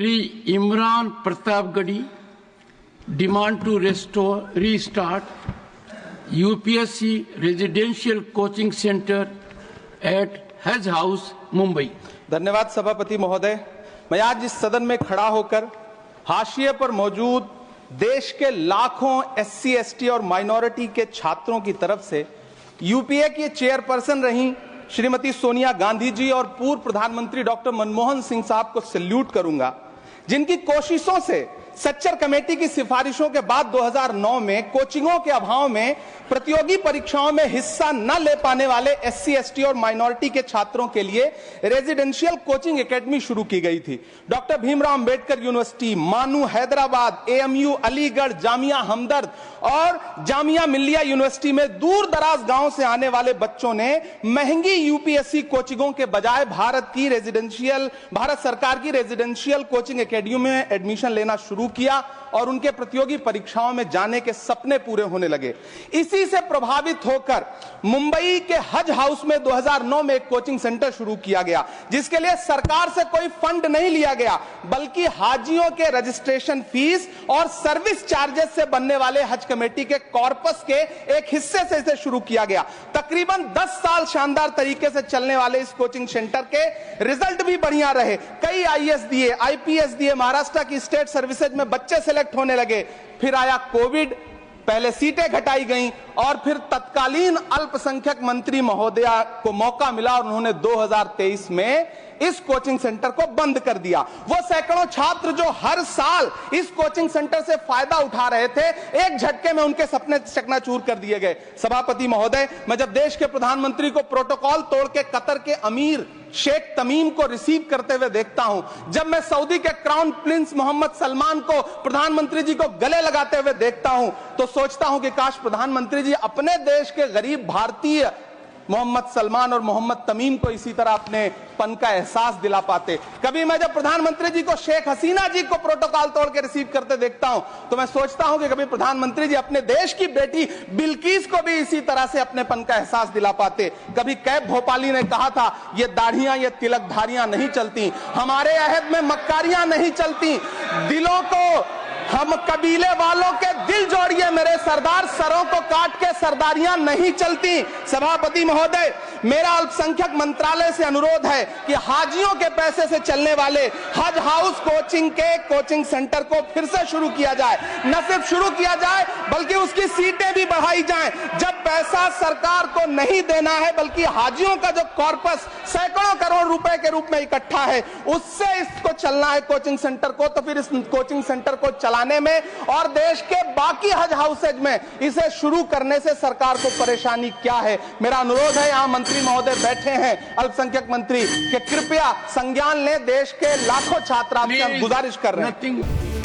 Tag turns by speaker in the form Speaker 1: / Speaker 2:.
Speaker 1: Shri Imran Pratapgadi demand to restart UPSC Residential Coaching Center at Hajj House, Mumbai.
Speaker 2: धन्यवाद सभापति महोदय। मैं आज इस सदन में खड़ा होकर हाशिए पर मौजूद देश के लाखों एससी, एसटी और माइनॉरिटी के छात्रों की तरफ से यूपीए की चेयरपर्सन रही श्रीमती सोनिया गांधी जी और पूर्व प्रधानमंत्री डॉक्टर मनमोहन सिंह साहब को सैल्यूट करूंगा, जिनकी कोशिशों से सच्चर कमेटी की सिफारिशों के बाद 2009 में कोचिंगों के अभाव में प्रतियोगी परीक्षाओं में हिस्सा न ले पाने वाले एससी, एसटी और माइनॉरिटी के छात्रों के लिए रेजिडेंशियल कोचिंग एकेडमी शुरू की गई थी। डॉक्टर भीमराव अंबेडकर यूनिवर्सिटी, मानू हैदराबाद, एएमयू अलीगढ़, जामिया हमदर्द और जामिया मिल्लिया यूनिवर्सिटी में दूर दराज गांव से आने वाले बच्चों ने महंगी यूपीएससी कोचिंगों के बजाय भारत सरकार की रेजिडेंशियल कोचिंग एकेडमी में एडमिशन लेना शुरू किया और उनके प्रतियोगी परीक्षाओं में जाने के सपने पूरे होने लगे। इसी से प्रभावित होकर मुंबई के हज हाउस में 2009 में एक कोचिंग सेंटर शुरू किया गया, जिसके लिए सरकार से कोई फंड नहीं लिया गया, बल्कि हाजियों के रजिस्ट्रेशन फीस और सर्विस चार्जेस से बनने वाले हज कमेटी के कॉर्पस के एक हिस्से से इसे शुरू किया गया। तकरीबन 10 साल शानदार तरीके से चलने वाले इस कोचिंग सेंटर के रिजल्ट भी बढ़िया रहे। कई आईएएस दिए, आईपीएस दिए, महाराष्ट्र की स्टेट सर्विसेज में बच्चे सेलेक्ट होने लगे। फिर आया कोविड, पहले सीटें घटाई गईं और फिर तत्कालीन अल्पसंख्यक मंत्री महोदया को मौका मिला और उन्होंने 2023 में इस कोचिंग सेंटर को बंद कर दिया। वो सैकड़ों छात्र जो हर साल इस कोचिंग सेंटर से फायदा उठा रहे थे, एक झटके में उनके सपने चकनाचूर कर दिए गए। सभापति महोदय, मैं जब देश के प्रधानमंत्री को प्रोटोकॉल तोड़ के कतर के अमीर शेख तमीम को रिसीव करते हुए देखता हूं, जब मैं सऊदी के क्राउन प्रिंस मोहम्मद सलमान को प्रधानमंत्री जी को गले लगाते हुए देखता हूं, तो सोचता हूं कि काश प्रधानमंत्री जी अपने देश के गरीब भारतीय मोहम्मद सलमान और मोहम्मद तमीम को इसी तरह अपने पन का एहसास दिला पाते। कभी मैं जब प्रधानमंत्री जी को शेख हसीना जी को प्रोटोकॉल तोड़ के रिसीव करते देखता हूं, तो मैं सोचता हूं कि कभी प्रधानमंत्री जी अपने देश की बेटी बिल्किस को भी इसी तरह से अपने पन का एहसास दिला पाते। कभी कैब भोपाली ने कहा था, ये दाढ़ियां, ये तिलकधारियां नहीं चलती, हमारे अहद में मक्कारियां नहीं चलती, दिलों को हम कबीले वालों के दिल जोड़िए मेरे सरदार, सरों को काट के सरदारियां नहीं चलती। सभापति महोदय, मेरा अल्पसंख्यक मंत्रालय से अनुरोध है कि हाजियों के पैसे से चलने वाले हज हाउस कोचिंग के कोचिंग सेंटर को फिर से शुरू किया जाए। न सिर्फ शुरू किया जाए बल्कि उसकी सीटें भी बढ़ाई जाएं। जब पैसा सरकार को नहीं देना है बल्कि हाजियों का जो कॉर्पस सैकड़ों करोड़ रुपए के रूप में इकट्ठा है, उससे इसको चलना है कोचिंग सेंटर को, तो फिर इस कोचिंग सेंटर को चलाने में और देश के बाकी हज हाउसेज में इसे शुरू करने से सरकार को परेशानी क्या है। मेरा अनुरोध है, यहां मंत्री महोदय बैठे हैं, अल्पसंख्यक मंत्री, कि कृपया संज्ञान लें। देश के लाखों छात्र आपसे गुजारिश कर रहे हैं।